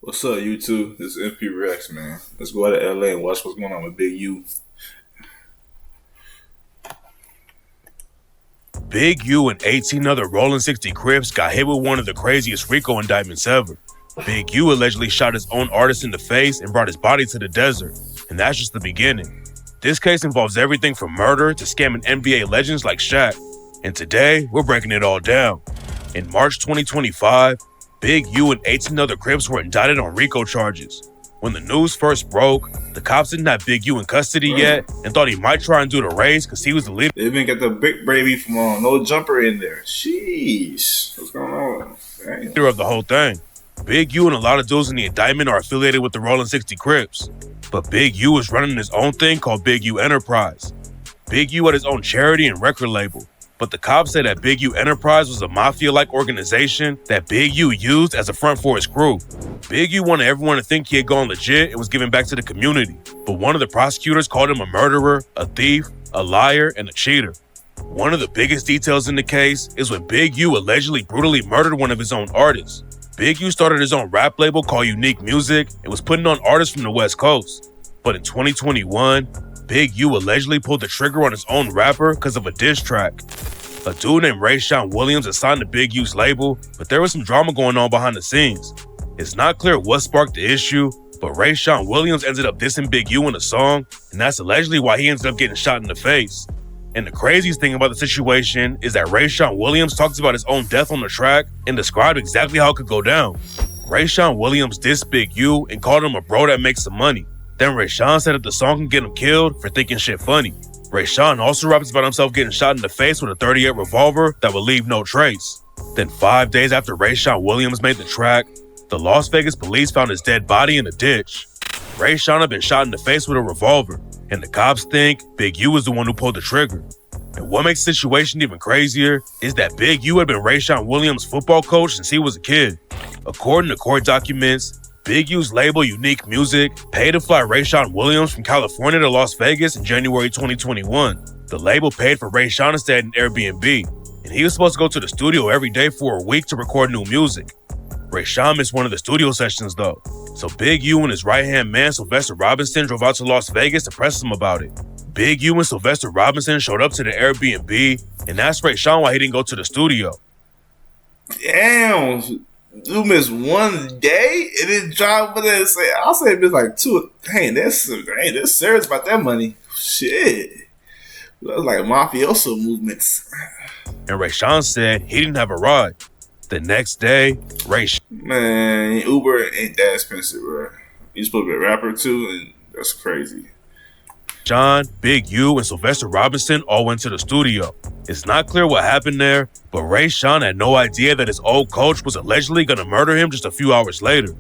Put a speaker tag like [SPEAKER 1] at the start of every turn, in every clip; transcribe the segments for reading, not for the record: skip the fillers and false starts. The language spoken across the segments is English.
[SPEAKER 1] What's up, YouTube? This is MP Rex, man. Let's go out to LA and watch what's going on with Big U.
[SPEAKER 2] Big U and 18 other Rollin 60 Crips got hit with one of the craziest RICO indictments ever. Big U allegedly shot his own artist in the face and brought his body to the desert, and that's just the beginning. This case involves everything from murder to scamming NBA legends like Shaq, and today we're breaking it all down. In March 2025, Big U and 18 other Crips were indicted on RICO charges. When the news first broke, the cops didn't have Big U in custody yet and thought he might try and do the race because he was the leader.
[SPEAKER 1] They even got the big baby from No Jumper in there. Sheesh. What's going on? Dang.
[SPEAKER 2] Of the whole thing. Big U and a lot of dudes in the indictment are affiliated with the Rollin 60 Crips. But Big U is running his own thing called Big U Enterprise. Big U had his own charity and record label. But the cops say that Big U Enterprise was a mafia-like organization that Big U used as a front for his crew. Big U wanted everyone to think he had gone legit and was giving back to the community. But one of the prosecutors called him a murderer, a thief, a liar, and a cheater. One of the biggest details in the case is when Big U allegedly brutally murdered one of his own artists. Big U started his own rap label called Unique Music and was putting on artists from the West Coast. But in 2021, Big U allegedly pulled the trigger on his own rapper because of a diss track. A dude named Rayshawn Williams had signed to Big U's label, but there was some drama going on behind the scenes. It's not clear what sparked the issue, but Rayshawn Williams ended up dissing Big U in a song, and that's allegedly why he ended up getting shot in the face. And the craziest thing about the situation is that Rayshawn Williams talks about his own death on the track and described exactly how it could go down. Rayshawn Williams dissed Big U and called him a bro that makes some money. Then Rayshawn said that the song can get him killed for thinking shit funny. Rayshawn also raps about himself getting shot in the face with a .38 revolver that would leave no trace. Then 5 days after Rayshawn Williams made the track, the Las Vegas police found his dead body in a ditch. Rayshawn had been shot in the face with a revolver, and the cops think Big U was the one who pulled the trigger. And what makes the situation even crazier is that Big U had been Rayshawn Williams' football coach since he was a kid. According to court documents, Big U's label Unique Music paid to fly Rayshawn Williams from California to Las Vegas in January 2021. The label paid for Rayshawn to stay at an Airbnb, and he was supposed to go to the studio every day for a week to record new music. Rayshawn missed one of the studio sessions though, so Big U and his right-hand man Sylvester Robinson drove out to Las Vegas to press him about it. Big U and Sylvester Robinson showed up to the Airbnb and asked Rayshawn why he didn't go to the studio.
[SPEAKER 1] Damn. You missed one day and then drive over there and say, I'll say it missed like two. Dang, they're serious about that money. Shit. That's like mafioso movements.
[SPEAKER 2] And Rayshawn said he didn't have a ride. The next day,
[SPEAKER 1] Man, Uber ain't that expensive, bro. You supposed to be a rapper too, and that's crazy.
[SPEAKER 2] John, Big U, and Sylvester Robinson all went to the studio. It's not clear what happened there, but Rayshawn had no idea that his old coach was allegedly going to murder him just a few hours later.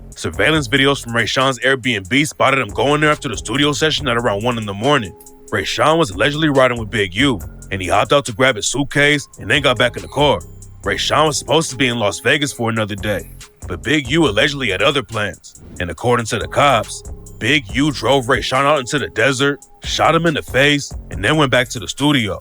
[SPEAKER 2] Surveillance videos from Rayshawn's Airbnb spotted him going there after the studio session at around 1 in the morning. Rayshawn was allegedly riding with Big U, and he hopped out to grab his suitcase and then got back in the car. Rayshawn was supposed to be in Las Vegas for another day, but Big U allegedly had other plans, and according to the cops, Big U drove Rayshawn out into the desert, shot him in the face, and then went back to the studio.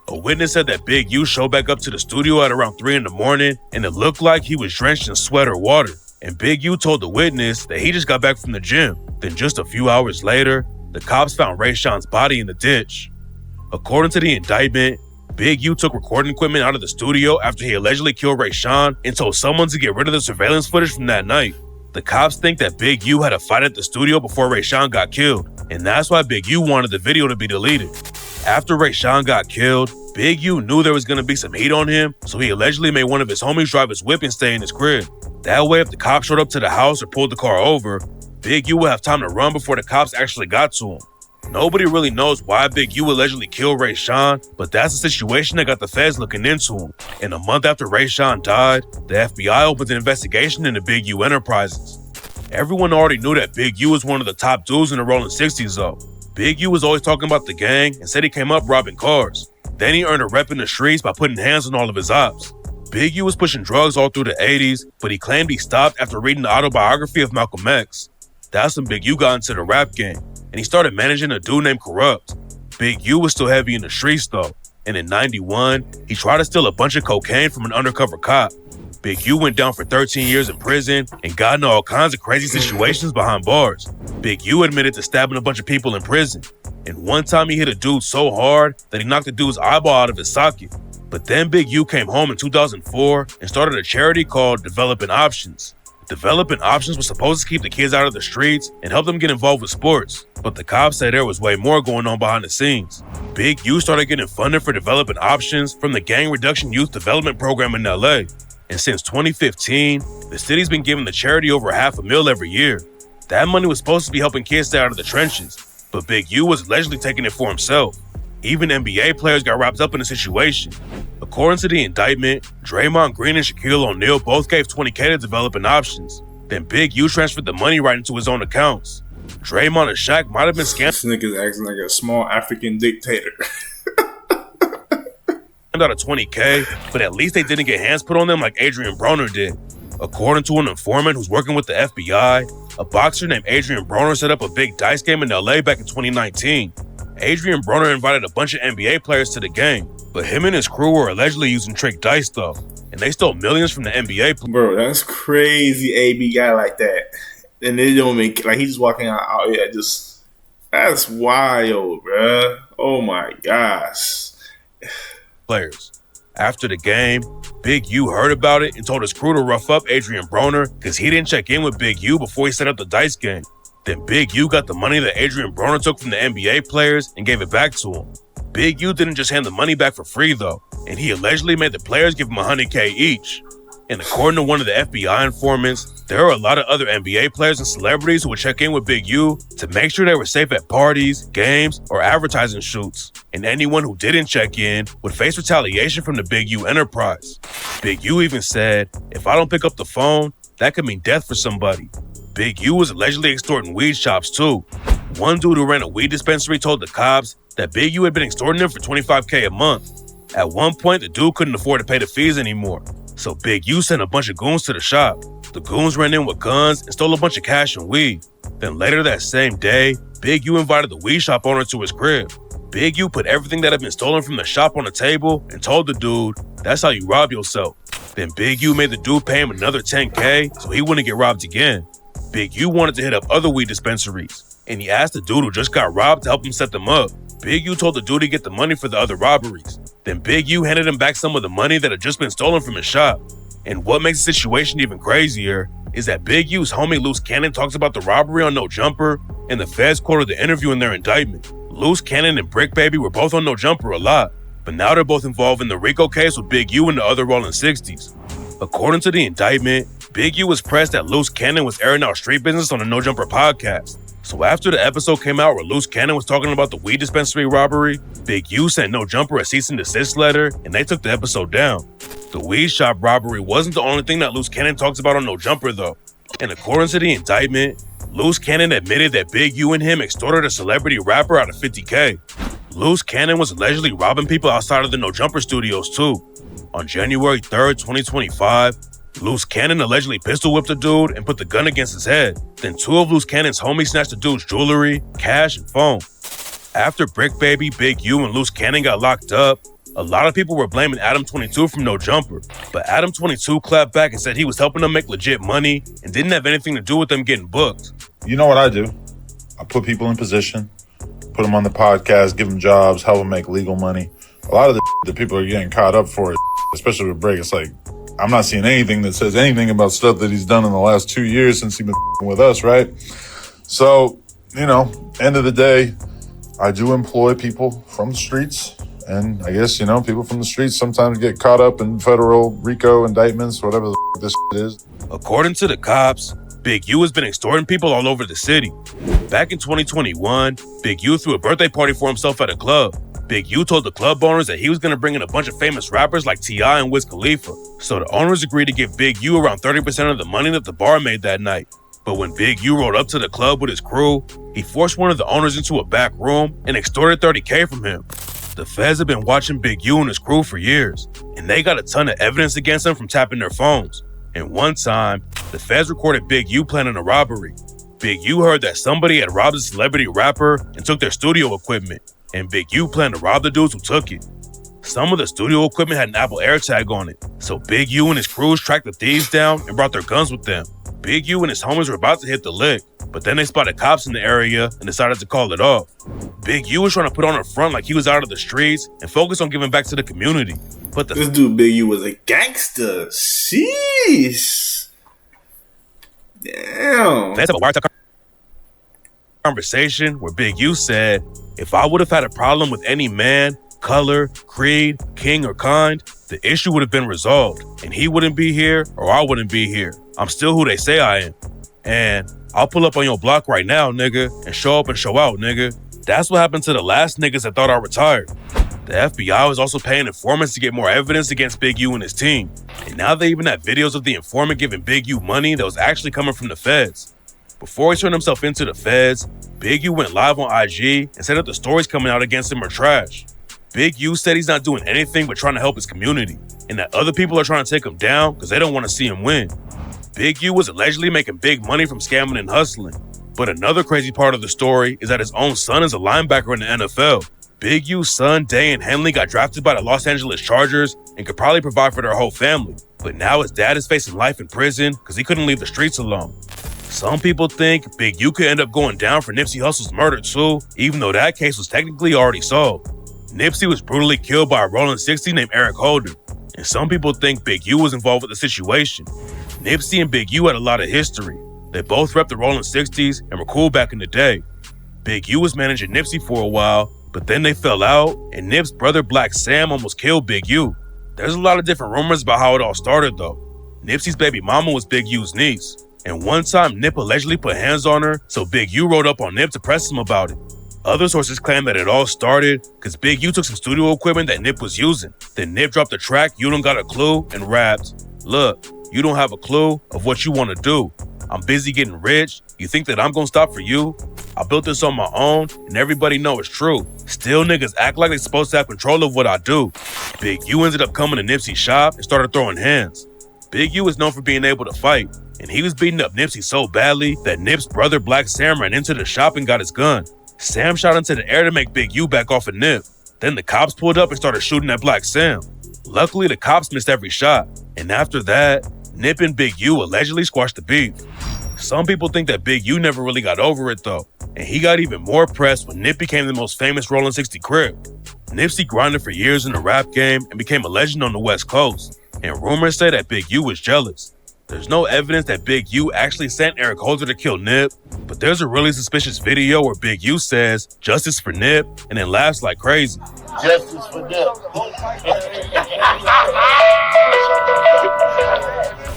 [SPEAKER 2] A witness said that Big U showed back up to the studio at around 3 in the morning, and it looked like he was drenched in sweat or water. And Big U told the witness that he just got back from the gym. Then just a few hours later, the cops found Rayshawn's body in the ditch. According to the indictment, Big U took recording equipment out of the studio after he allegedly killed Rayshawn and told someone to get rid of the surveillance footage from that night. The cops think that Big U had a fight at the studio before Rayshawn got killed, and that's why Big U wanted the video to be deleted. After Rayshawn got killed, Big U knew there was going to be some heat on him, so he allegedly made one of his homies drive his whip and stay in his crib. That way, if the cops showed up to the house or pulled the car over, Big U would have time to run before the cops actually got to him. Nobody really knows why Big U allegedly killed Rayshawn, but that's the situation that got the feds looking into him. And a month after Rayshawn died, the FBI opened an investigation into Big U Enterprises. Everyone already knew that Big U was one of the top dudes in the Rollin 60s though. Big U was always talking about the gang and said he came up robbing cars. Then he earned a rep in the streets by putting hands on all of his ops. Big U was pushing drugs all through the 80s, but he claimed he stopped after reading the autobiography of Malcolm X. That's when Big U got into the rap game, and he started managing a dude named Corrupt. Big U was still heavy in the streets though, and in '91, he tried to steal a bunch of cocaine from an undercover cop. Big U went down for 13 years in prison and got into all kinds of crazy situations behind bars. Big U admitted to stabbing a bunch of people in prison. And one time he hit a dude so hard that he knocked the dude's eyeball out of his socket. But then Big U came home in 2004 and started a charity called Developing Options. Developing Options was supposed to keep the kids out of the streets and help them get involved with sports. But the cops said there was way more going on behind the scenes. Big U started getting funded for Developing Options from the Gang Reduction Youth Development Program in LA. And since 2015, the city's been giving the charity over $500,000 every year. That money was supposed to be helping kids stay out of the trenches, but Big U was allegedly taking it for himself. Even NBA players got wrapped up in the situation. According to the indictment, Draymond Green and Shaquille O'Neal both gave $20K to Developing Options. Then Big U transferred the money right into his own accounts. Draymond and Shaq might have been scammed
[SPEAKER 1] This nigga's acting like a small African dictator.
[SPEAKER 2] out of $20K, but at least they didn't get hands put on them like Adrian Broner did. According to an informant who's working with the FBI, a boxer named Adrian Broner set up a big dice game in LA back in 2019. Adrian Broner invited a bunch of NBA players to the game, but him and his crew were allegedly using trick dice though, and they stole millions from the NBA players.
[SPEAKER 1] Bro, that's crazy. AB guy like that, and they don't make like he's just walking out. Oh yeah, just that's wild, bro. Oh my gosh.
[SPEAKER 2] Players. After the game, Big U heard about it and told his crew to rough up Adrian Broner because he didn't check in with Big U before he set up the dice game. Then Big U got the money that Adrian Broner took from the NBA players and gave it back to him. Big U didn't just hand the money back for free though, and he allegedly made the players give him $100K each. And according to one of the FBI informants, there are a lot of other NBA players and celebrities who would check in with Big U to make sure they were safe at parties, games, or advertising shoots. And anyone who didn't check in would face retaliation from the Big U enterprise. Big U even said, "If I don't pick up the phone, that could mean death for somebody." Big U was allegedly extorting weed shops too. One dude who ran a weed dispensary told the cops that Big U had been extorting him for $25K a month. At one point, the dude couldn't afford to pay the fees anymore. So Big U sent a bunch of goons to the shop. The goons ran in with guns and stole a bunch of cash and weed. Then later that same day, Big U invited the weed shop owner to his crib. Big U put everything that had been stolen from the shop on the table and told the dude, "That's how you rob yourself." Then Big U made the dude pay him another $10K so he wouldn't get robbed again. Big U wanted to hit up other weed dispensaries, and he asked the dude who just got robbed to help him set them up. Big U told the dude to get the money for the other robberies. Then Big U handed him back some of the money that had just been stolen from his shop. And what makes the situation even crazier is that Big U's homie Loose Cannon talks about the robbery on No Jumper, and the feds quoted the interview in their indictment. Loose Cannon and Brick Baby were both on No Jumper a lot, but now they're both involved in the RICO case with Big U and the other Rollin 60s. According to the indictment, Big U was pressed that Loose Cannon was airing out street business on the No Jumper podcast. So after the episode came out where Loose Cannon was talking about the weed dispensary robbery, Big U sent No Jumper a cease and desist letter, and they took the episode down. The weed shop robbery wasn't the only thing that Loose Cannon talks about on No Jumper though. And according to the indictment, Loose Cannon admitted that Big U and him extorted a celebrity rapper out of $50K. Loose Cannon was allegedly robbing people outside of the No Jumper studios too. On January 3rd, 2025, Loose Cannon allegedly pistol whipped a dude and put the gun against his head. Then two of Loose Cannon's homies snatched the dude's jewelry, cash, and phone. After Brick Baby, Big U, and Loose Cannon got locked up, a lot of people were blaming Adam 22 from No Jumper. But Adam 22 clapped back and said he was helping them make legit money and didn't have anything to do with them getting booked.
[SPEAKER 3] You know what I do? I put people in position, put them on the podcast, give them jobs, help them make legal money. A lot of the people are getting caught up for it, especially with Brick. It's like, I'm not seeing anything that says anything about stuff that he's done in the last 2 years since he's been with us, right? So, you know, end of the day, I do employ people from the streets. And I guess, you know, people from the streets sometimes get caught up in federal RICO indictments, whatever the this is.
[SPEAKER 2] According to the cops, Big U has been extorting people all over the city. Back in 2021, Big U threw a birthday party for himself at a club. Big U told the club owners that he was going to bring in a bunch of famous rappers like T.I. and Wiz Khalifa. So the owners agreed to give Big U around 30% of the money that the bar made that night. But when Big U rolled up to the club with his crew, he forced one of the owners into a back room and extorted $30K from him. The feds have been watching Big U and his crew for years, and they got a ton of evidence against them from tapping their phones. And one time, the feds recorded Big U planning a robbery. Big U heard that somebody had robbed a celebrity rapper and took their studio equipment, and Big U planned to rob the dudes who took it. Some of the studio equipment had an Apple AirTag on it, so Big U and his crews tracked the thieves down and brought their guns with them. Big U and his homies were about to hit the lick, but then they spotted cops in the area and decided to call it off. Big U was trying to put on a front like he was out of the streets and focus on giving back to the community. But
[SPEAKER 1] this dude Big U was a gangster. Sheesh. Damn.
[SPEAKER 2] Let's have a wiretap conversation where Big U said, "If I would have had a problem with any man, color, creed, king, or kind, the issue would have been resolved, and he wouldn't be here or I wouldn't be here. I'm still who they say I am. And I'll pull up on your block right now, nigga, and show up and show out, nigga." That's what happened to the last niggas that thought I retired. The FBI was also paying informants to get more evidence against Big U and his team. And now they even have videos of the informant giving Big U money that was actually coming from the feds. Before he turned himself into the feds, Big U went live on IG and said that the stories coming out against him are trash. Big U said he's not doing anything but trying to help his community, and that other people are trying to take him down because they don't want to see him win. Big U was allegedly making big money from scamming and hustling. But another crazy part of the story is that his own son is a linebacker in the NFL. Big U's son, Dayan Henley, got drafted by the Los Angeles Chargers and could probably provide for their whole family. But now his dad is facing life in prison because he couldn't leave the streets alone. Some people think Big U could end up going down for Nipsey Hussle's murder too, even though that case was technically already solved. Nipsey was brutally killed by a Rollin 60 named Eric Holder, and some people think Big U was involved with the situation. Nipsey and Big U had a lot of history. They both repped the Rollin 60s and were cool back in the day. Big U was managing Nipsey for a while, but then they fell out, and Nip's brother Black Sam almost killed Big U. There's a lot of different rumors about how it all started though. Nipsey's baby mama was Big U's niece, and one time Nip allegedly put hands on her, so Big U rode up on Nip to press him about it. Other sources claim that it all started because Big U took some studio equipment that Nip was using. Then Nip dropped the track, "You Don't Got a Clue," and rapped, "Look, you don't have a clue of what you want to do. I'm busy getting rich. You think that I'm gonna stop for you? I built this on my own, and everybody know it's true. Still niggas act like they're supposed to have control of what I do." Big U ended up coming to Nipsey's shop and started throwing hands. Big U is known for being able to fight, and he was beating up Nipsey so badly that Nip's brother Black Sam ran into the shop and got his gun. Sam shot into the air to make Big U back off of Nip. Then the cops pulled up and started shooting at Black Sam. Luckily, the cops missed every shot, and after that, Nip and Big U allegedly squashed the beef. Some people think that Big U never really got over it though, and he got even more press when Nip became the most famous Rollin 60 Crip. Nipsey grinded for years in the rap game and became a legend on the West Coast, and rumors say that Big U was jealous. There's no evidence that Big U actually sent Eric Holder to kill Nip, but there's a really suspicious video where Big U says, "Justice for Nip," and then laughs like crazy.
[SPEAKER 4] Justice for Nip.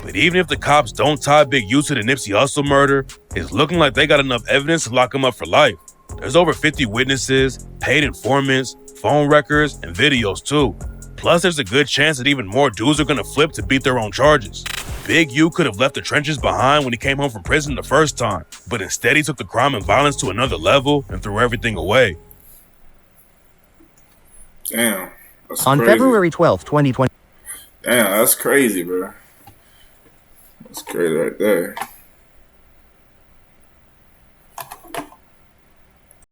[SPEAKER 2] But even if the cops don't tie Big U to the Nipsey Hussle murder, it's looking like they got enough evidence to lock him up for life. There's over 50 witnesses, paid informants, phone records, and videos too. Plus, there's a good chance that even more dudes are gonna flip to beat their own charges. Big U could have left the trenches behind when he came home from prison the first time, but instead he took the crime and violence to another level and threw everything away.
[SPEAKER 1] Damn. That's
[SPEAKER 5] On
[SPEAKER 1] crazy.
[SPEAKER 5] February 12, 2020.
[SPEAKER 1] Damn, that's crazy, bro. That's crazy right there.